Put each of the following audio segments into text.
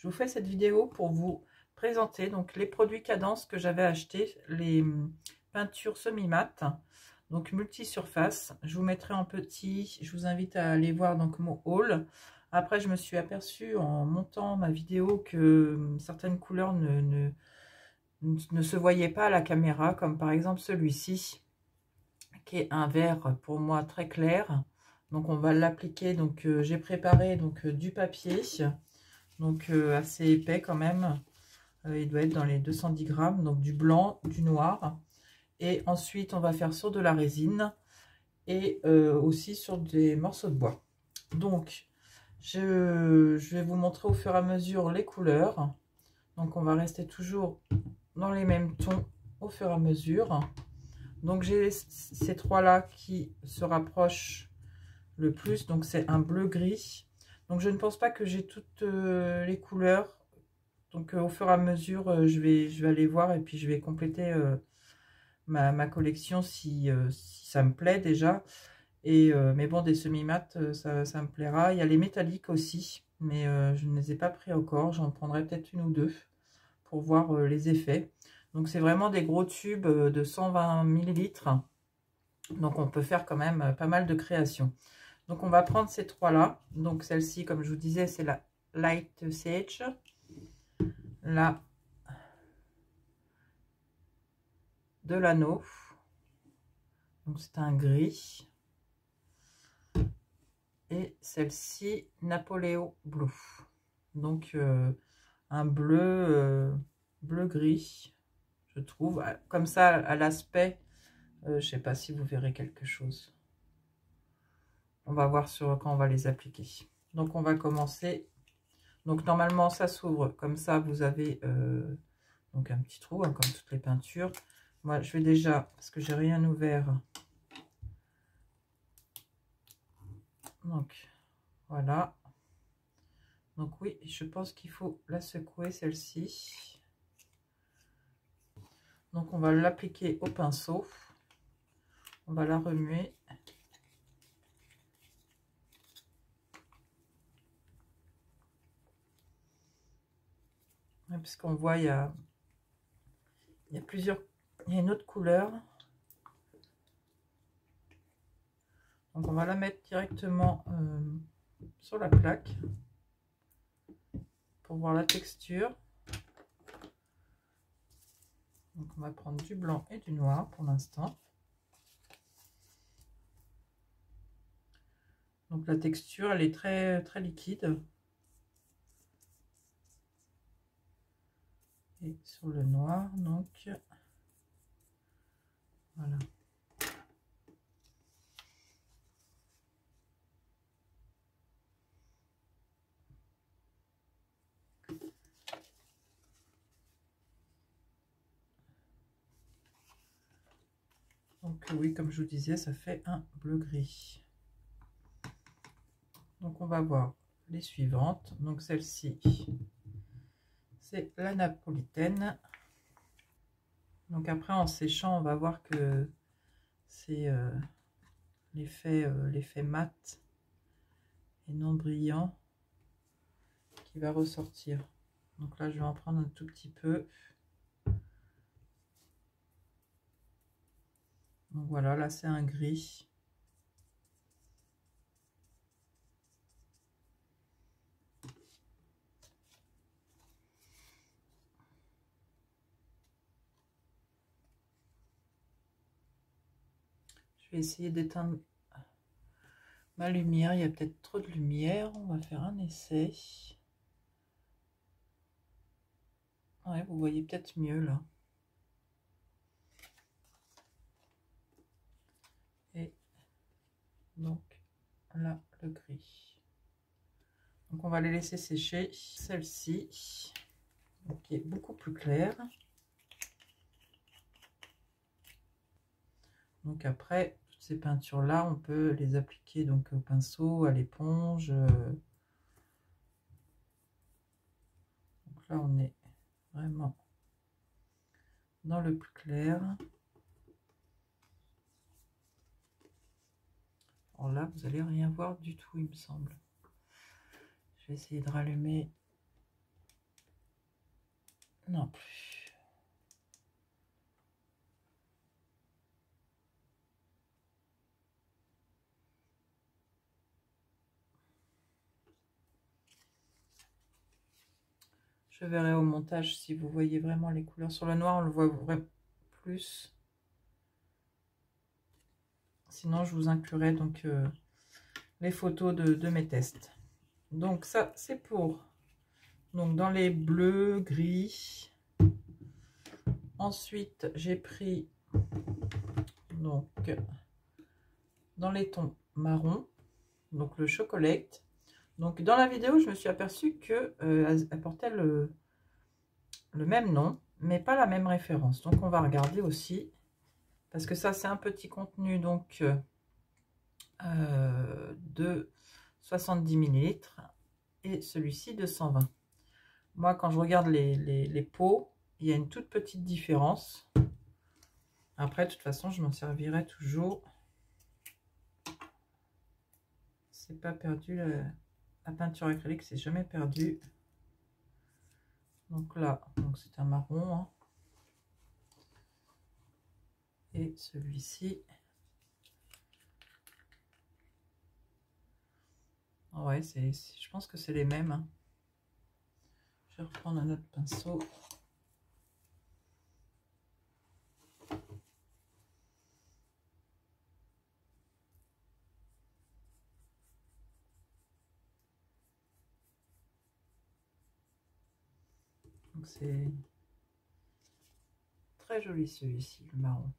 je vous fais cette vidéo pour vous présenter donc les produits Cadence que j'avais achetés, les peintures semi-mat, donc multi-surface. Je vous mettrai en petit, je vous invite à aller voir donc mon haul. Après, je me suis aperçue en montant ma vidéo que certaines couleurs ne se voyaient pas à la caméra, comme par exemple celui-ci, qui est un vert pour moi très clair. Donc on va l'appliquer. Donc j'ai préparé donc du papier, donc assez épais quand même. Il doit être dans les 210 grammes, donc du blanc, du noir. Et ensuite on va faire sur de la résine et aussi sur des morceaux de bois. Donc je vais vous montrer au fur et à mesure les couleurs. Donc on va rester toujours dans les mêmes tons au fur et à mesure. Donc j'ai ces trois là qui se rapprochent le plus, donc c'est un bleu gris. Donc je ne pense pas que j'ai toutes les couleurs, donc au fur et à mesure je vais aller voir et puis je vais compléter ma collection si ça me plaît déjà. Et mais bon, des semi-mat ça me plaira. Il y a les métalliques aussi, mais je ne les ai pas pris encore. J'en prendrai peut-être une ou deux pour voir les effets. Donc c'est vraiment des gros tubes de 120 millilitres. Donc on peut faire quand même pas mal de créations. Donc on va prendre ces trois là. Donc celle-ci, comme je vous disais, c'est la Light Sage. Là, de l'anneau. Donc c'est un gris. Et celle-ci, Napoléon Blue. Donc un bleu, bleu gris, je trouve. Comme ça, à l'aspect, je sais pas si vous verrez quelque chose. On va voir quand on va les appliquer. Donc on va commencer. Donc normalement ça s'ouvre comme ça, vous avez donc un petit trou, hein, comme toutes les peintures. Moi je vais déjà, parce que j'ai rien ouvert, donc voilà. Donc oui, je pense qu'il faut la secouer celle-ci. Donc on va l'appliquer au pinceau, on va la remuer. Parce qu'on voit il y a plusieurs, il y a une autre couleur. Donc on va la mettre directement sur la plaque pour voir la texture. Donc on va prendre du blanc et du noir pour l'instant. Donc la texture elle est très liquide. Et sur le noir, donc voilà. Donc oui, comme je vous disais, ça fait un bleu gris. Donc on va voir les suivantes. Donc celle-ci, c'est la napolitaine. Donc après en séchant, on va voir que c'est l'effet mat et non brillant qui va ressortir. Donc là je vais en prendre un tout petit peu. Donc voilà, là c'est un gris. Je vais essayer d'éteindre ma lumière, il y a peut-être trop de lumière, on va faire un essai. Ouais, vous voyez peut-être mieux là. Et donc là le gris. Donc on va les laisser sécher. Celle-ci, qui est beaucoup plus claire. Donc après, toutes ces peintures là, on peut les appliquer donc au pinceau, à l'éponge. Donc là on est vraiment dans le plus clair. Alors là, vous allez rien voir du tout, il me semble. Je vais essayer de rallumer Non plus. Je verrai au montage si vous voyez vraiment les couleurs. Sur le noir, on le voit vraiment plus. Sinon, je vous inclurai donc les photos de mes tests. Donc ça, c'est pour... Donc dans les bleus, gris. Ensuite, j'ai pris donc dans les tons marron, donc le chocolate. Donc dans la vidéo, je me suis aperçue que elle portait le même nom, mais pas la même référence. Donc on va regarder aussi, parce que ça c'est un petit contenu donc de 70 ml et celui-ci de 120. Moi, quand je regarde les pots, il y a une toute petite différence. Après, de toute façon, je m'en servirai toujours. C'est pas perdu, la peinture acrylique, c'est jamais perdu. Donc là, donc c'est un marron. Hein. Et celui-ci. Ouais, je pense que c'est les mêmes. Hein. Je vais reprendre un autre pinceau. Donc c'est très joli celui-ci, le marron.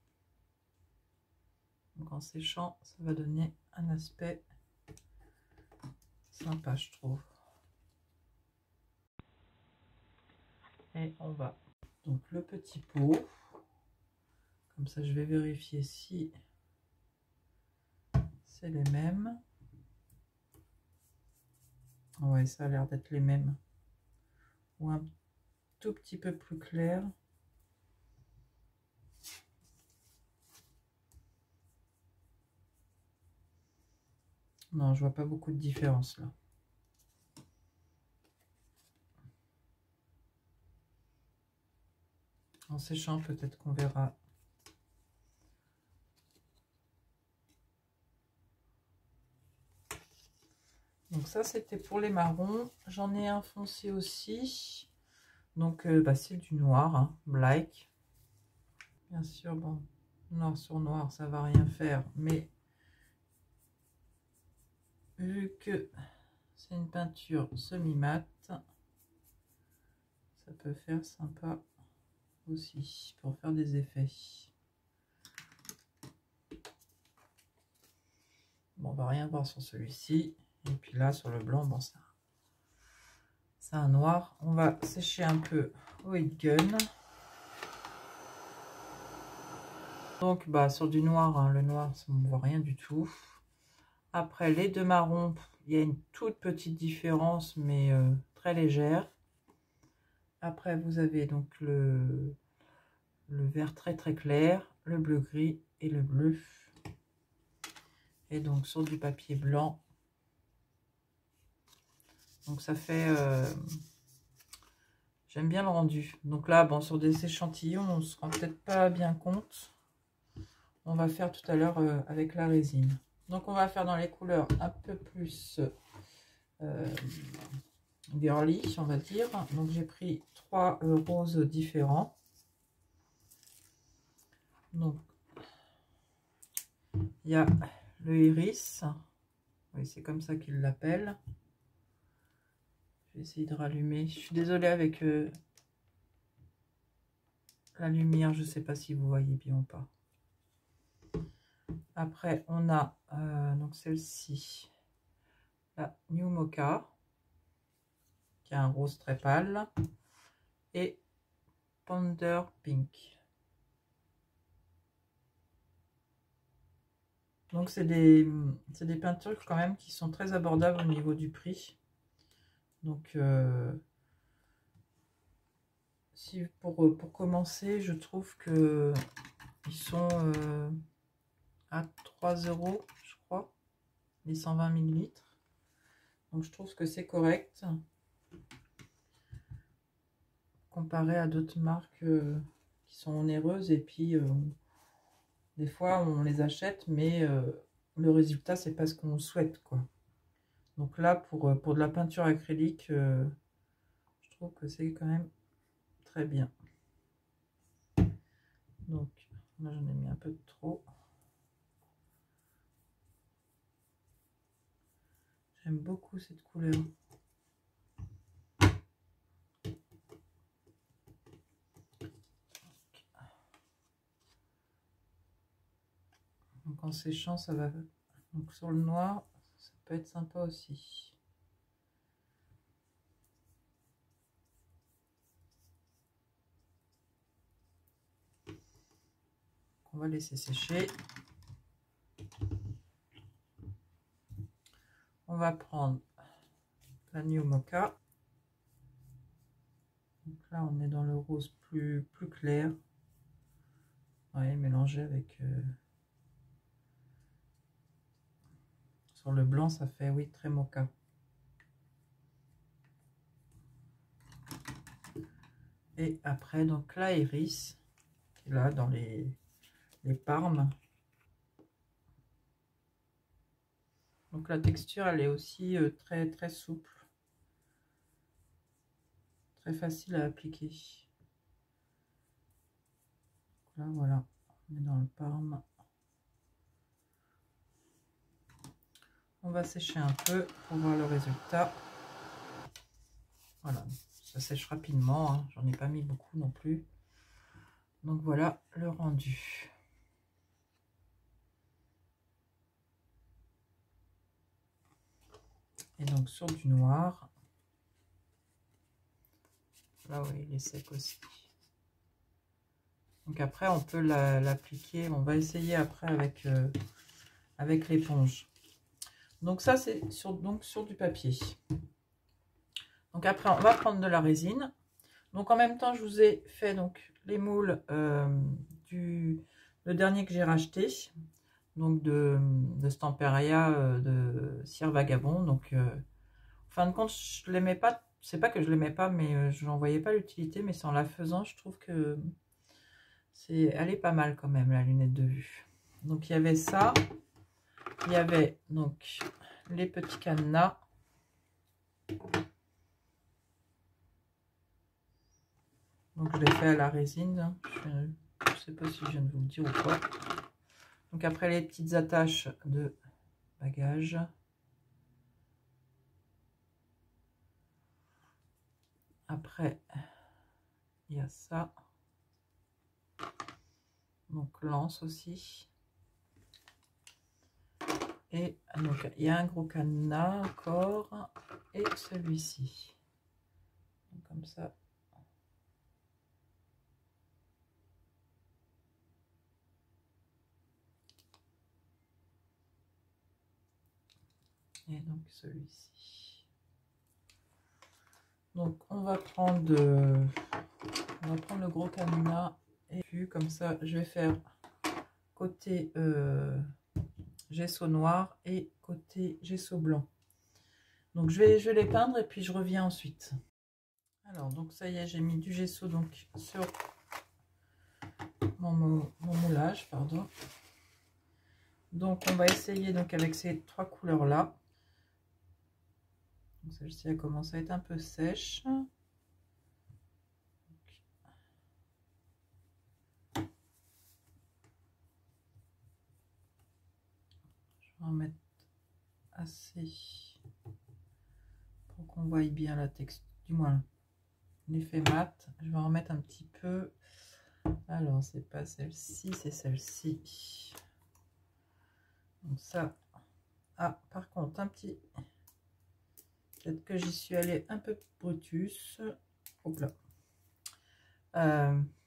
Donc en séchant, ça va donner un aspect sympa, je trouve. Et on va donc le petit pot. Comme ça, je vais vérifier si c'est les mêmes. Ouais, ça a l'air d'être les mêmes. Ou un tout petit peu plus clair. Non, je vois pas beaucoup de différence là. En séchant, peut-être qu'on verra. Donc ça, c'était pour les marrons. J'en ai un foncé aussi. Donc, c'est du noir, hein, black. Bien sûr, bon, noir sur noir, ça va rien faire. Mais vu que c'est une peinture semi-mat, ça peut faire sympa aussi pour faire des effets. Bon, on va rien voir sur celui-ci. Et puis là, sur le blanc, bon, ça c'est un noir. On va sécher un peu au heat gun. Donc, sur du noir, hein, le noir, ça ne voit rien du tout. Après, les deux marrons, il y a une toute petite différence, mais très légère. Après, vous avez donc le vert très très clair, le bleu gris et le bleu. Et donc, sur du papier blanc. Donc, ça fait... j'aime bien le rendu. Donc là, bon, sur des échantillons, on ne se rend peut-être pas bien compte. On va faire tout à l'heure avec la résine. Donc, on va faire dans les couleurs un peu plus girly, on va dire. Donc, j'ai pris 3 roses différents. Donc, il y a le iris. Oui, c'est comme ça qu'il l'appelle. Je vais essayer de rallumer. Je suis désolée avec la lumière. Je ne sais pas si vous voyez bien ou pas. Après, on a donc celle-ci, la New Mocha, qui a un rose très pâle, et Ponder Pink. Donc c'est des peintures quand même qui sont très abordables au niveau du prix. Donc si pour commencer, je trouve que ils sont à 3 €, je crois, les 120 ml. Donc je trouve que c'est correct. comparé à d'autres marques qui sont onéreuses. Et puis, des fois, on les achète, mais le résultat, c'est pas ce qu'on souhaite, quoi. Donc là, pour de la peinture acrylique, je trouve que c'est quand même très bien. Donc, là, j'en ai mis un peu de trop. J'aime beaucoup cette couleur. Donc en séchant, ça va. Donc sur le noir, ça peut être sympa aussi. On va laisser sécher. On va prendre la New Mocha. Donc là, on est dans le rose plus clair. Ouais, mélangé avec... sur le blanc, ça fait, oui, très mocha. Et après, donc la Iris, qui est là dans les parmes. Donc la texture, elle est aussi très souple. Très facile à appliquer. Là, voilà, on est dans le parme. On va sécher un peu pour voir le résultat. Voilà, ça sèche rapidement, hein. J'en ai pas mis beaucoup non plus. Donc voilà le rendu. Et donc sur du noir, là oui, il est sec aussi. Donc après on peut l'appliquer, on va essayer après avec l'éponge. Donc ça c'est sur du papier. Donc après on va prendre de la résine. Donc en même temps je vous ai fait donc les moules le dernier que j'ai racheté. Donc de Stamperia, de Cire Vagabond. Donc en fin de compte je l'aimais pas, c'est pas que je l'aimais pas, mais je n'en voyais pas l'utilité, mais c'est en la faisant je trouve que elle est pas mal quand même, la lunette de vue. Donc il y avait ça, il y avait donc les petits cadenas. Donc je l'ai fait à la résine, je sais pas si je viens de vous le dire ou pas. Donc après les petites attaches de bagages. Après, il y a ça. Donc lance aussi. Et donc il y a un gros cadenas encore. Et celui-ci. Comme ça. Et donc celui-ci. Donc on va prendre le gros cadenas. Et puis comme ça, je vais faire côté gesso noir et côté gesso blanc. Donc je vais les peindre et puis je reviens ensuite. Alors donc ça y est, j'ai mis du gesso donc sur mon moulage, pardon. Donc on va essayer donc avec ces trois couleurs là. Celle-ci a commencé à être un peu sèche. Je vais en mettre assez pour qu'on voie bien la texture, du moins l'effet mat. Je vais en remettre un petit peu. Alors c'est pas celle-ci, c'est celle-ci. Donc ça. Ah, par contre, un petit. Peut-être que j'y suis allée un peu brutus. Hop là.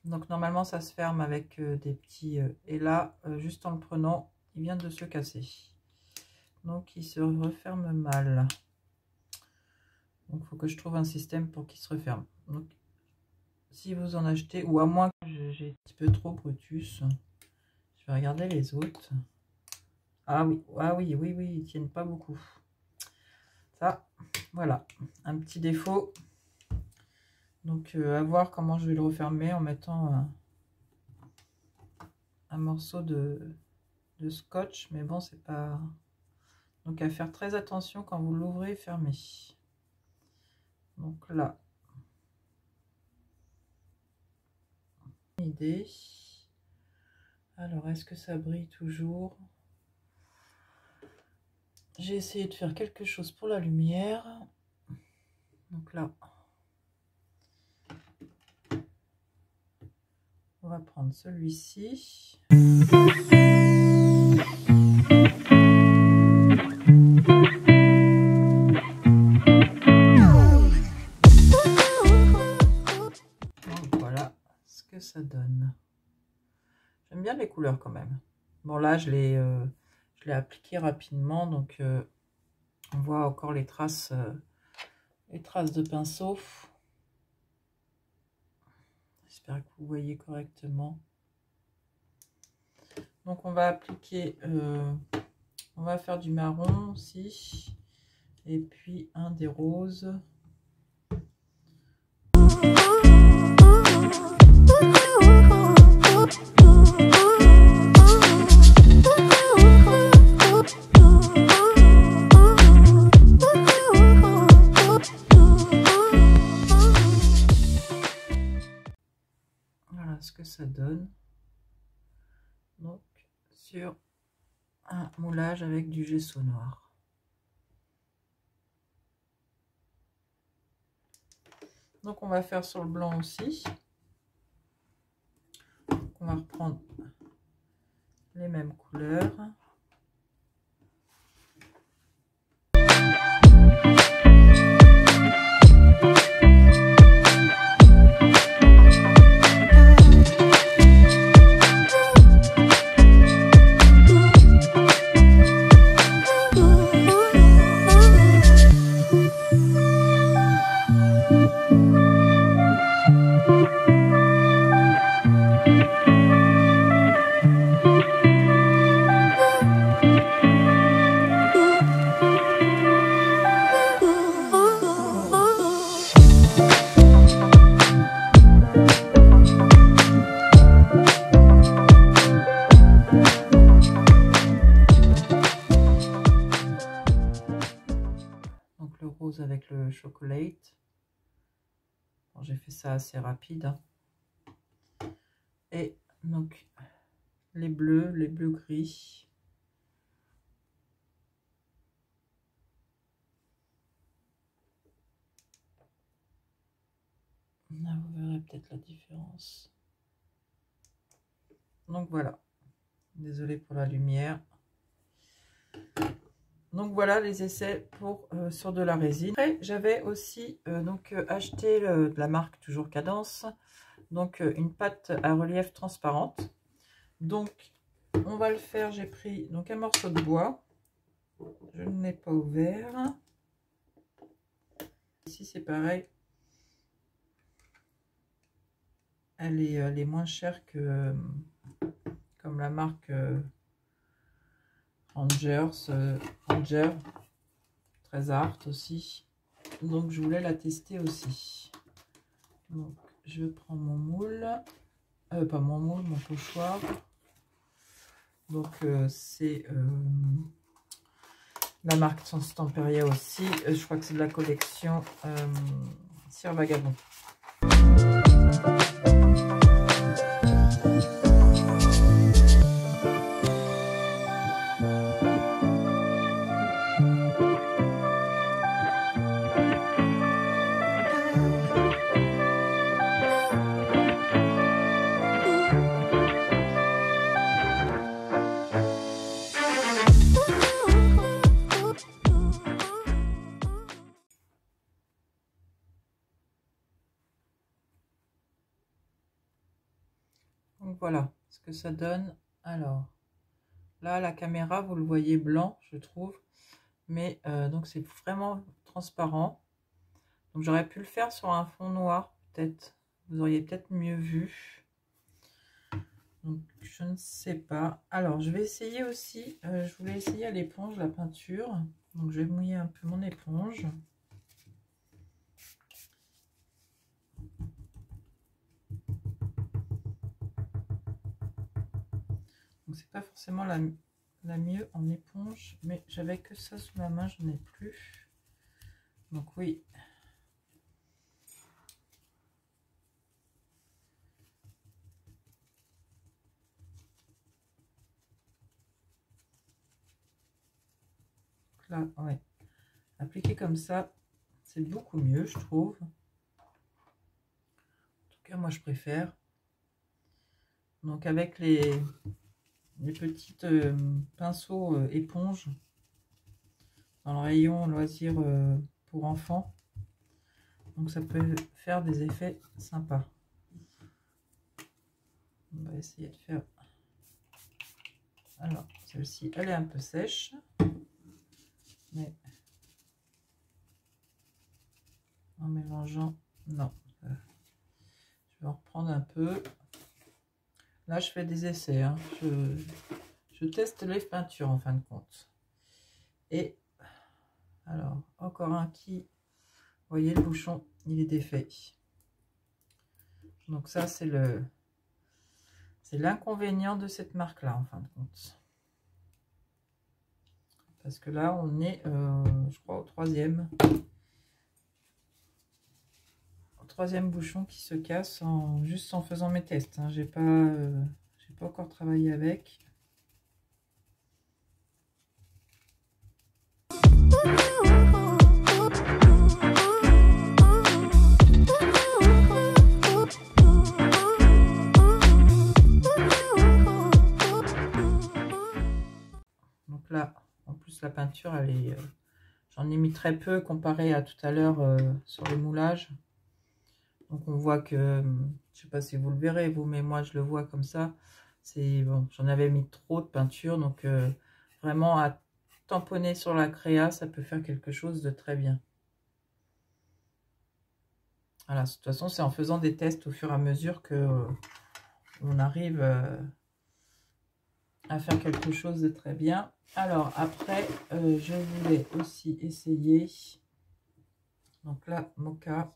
Donc normalement ça se ferme avec des petits et là juste en le prenant il vient de se casser, donc il se referme mal. Donc il faut que je trouve un système pour qu'il se referme. Donc si vous en achetez, ou à moins que j'ai un petit peu trop brutus, je vais regarder les autres. Ah oui, ils tiennent pas beaucoup. Ça, voilà, un petit défaut Donc à voir comment je vais le refermer en mettant un morceau de scotch, mais bon, c'est pas... Donc à faire très attention quand vous l'ouvrez et fermez. Donc là, idée. Alors, est-ce que ça brille toujours? J'ai essayé de faire quelque chose pour la lumière. Donc là, on va prendre celui-ci. Voilà ce que ça donne. J'aime bien les couleurs quand même. Bon là, je l'ai appliqué rapidement, donc on voit encore les traces de pinceau. J'espère que vous voyez correctement. Donc on va appliquer, on va faire du marron aussi, et puis un des roses. Voilà ce que ça donne. Donc sur un moulage avec du gesso noir. Donc on va faire sur le blanc aussi. Donc, on va reprendre les mêmes couleurs. Avec le chocolate. Bon, j'ai fait ça assez rapide, hein. Et donc les bleus gris. Là, vous verrez peut-être la différence. Donc voilà, désolée pour la lumière. Donc voilà les essais pour sur de la résine. Après j'avais aussi acheté de la marque toujours Cadence, donc une pâte à relief transparente. Donc on va le faire. J'ai pris donc un morceau de bois, je ne l'ai pas ouvert. Ici c'est pareil, elle est moins chère que comme la marque Ranger, très art aussi, donc je voulais la tester aussi. Donc je prends mon moule, pas mon moule, mon pochoir. Donc c'est la marque Tempéria aussi, je crois que c'est de la collection Cire Vagabond. Donc voilà ce que ça donne. Alors là, la caméra, vous le voyez blanc, je trouve, mais donc c'est vraiment transparent. Donc j'aurais pu le faire sur un fond noir, peut-être. Vous auriez peut-être mieux vu. Donc je ne sais pas. Alors je vais essayer aussi. Je voulais essayer à l'éponge la peinture. Donc je vais mouiller un peu mon éponge. Donc c'est pas forcément la mieux en éponge, mais j'avais que ça sous la main, je n'en ai plus. Donc oui. Là, ouais. Appliquer comme ça, c'est beaucoup mieux, je trouve. En tout cas, moi, je préfère. Donc, avec les petites pinceaux éponges dans le rayon loisirs pour enfants. Donc, ça peut faire des effets sympas. On va essayer de faire... Alors, celle-ci, elle est un peu sèche. Mais en mélangeant... Non. Je vais en reprendre un peu. Là, je fais des essais. Hein. Je teste les peintures en fin de compte. Et alors, encore un qui... Vous voyez, le bouchon, il est défait. Donc ça, c'est l'inconvénient de cette marque-là, en fin de compte. Parce que là, on est, je crois, au troisième bouchon qui se casse juste en faisant mes tests. Hein. J'ai pas encore travaillé avec. Donc là, en plus la peinture, elle est, j'en ai mis très peu comparé à tout à l'heure sur les moulages. Donc on voit que, je sais pas si vous le verrez vous, mais moi je le vois comme ça. C'est bon, j'en avais mis trop de peinture, donc vraiment à tamponner sur la créa, ça peut faire quelque chose de très bien. Voilà, de toute façon c'est en faisant des tests au fur et à mesure que on arrive à faire quelque chose de très bien. Alors après, je voulais aussi essayer, donc là, Mocha.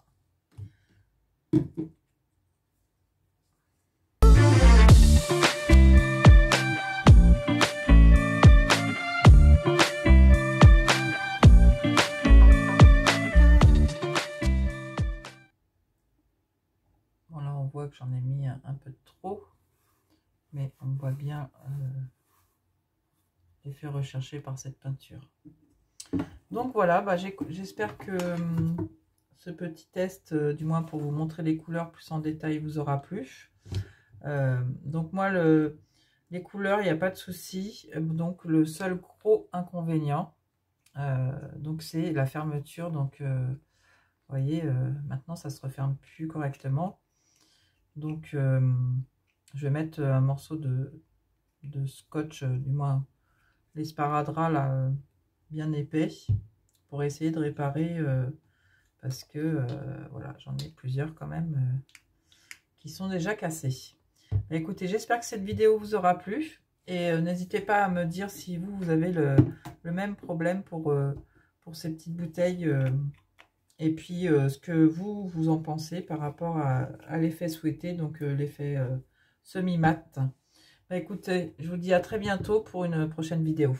Bon là on voit que j'en ai mis un peu de trop, mais on voit bien l'effet recherché par cette peinture. Donc voilà, bah, j'espère que ce petit test, du moins pour vous montrer les couleurs plus en détail, vous aura plu. Donc moi, les couleurs, il n'y a pas de souci. Donc le seul gros inconvénient, donc c'est la fermeture. Donc vous voyez, maintenant ça se referme plus correctement. Donc je vais mettre un morceau de scotch, du moins l'esparadrap là, bien épais, pour essayer de réparer, parce que voilà, j'en ai plusieurs quand même qui sont déjà cassés. Mais écoutez, j'espère que cette vidéo vous aura plu, et n'hésitez pas à me dire si vous avez le même problème pour ces petites bouteilles, et puis ce que vous en pensez par rapport à l'effet souhaité, donc l'effet semi-mat. Bah, écoutez, je vous dis à très bientôt pour une prochaine vidéo.